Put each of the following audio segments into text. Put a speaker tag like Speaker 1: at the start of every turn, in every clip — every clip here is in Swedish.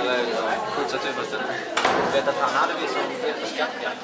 Speaker 1: Eller fortsatt utbildning. Jag vet att han hade vi som vet på skattjakt.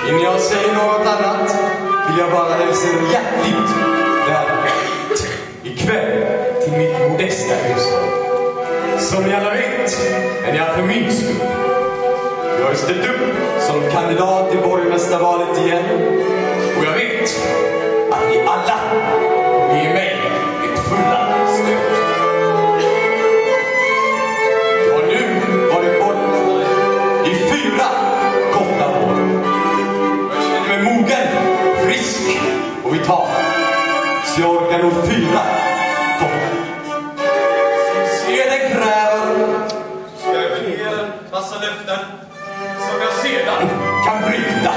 Speaker 2: Innan jag säger något annat vill jag bara hälsa er hjärtligt välkomna ikväll till mitt modesta hushåll. Som ni alla vet är ni här för min skull. Jag har ställt upp som kandidat till borgmästarvalet igen. Och jag vet att ni alla kommer ge mig ett fulla stöd. Jag har nu varit borgmästare i 4 korta år. Jag känner mig mogen, frisk och vital. Så jag orkar nog 4 korta. Seden kräver ska jag ge en massa löften som jag sedan kan bryta.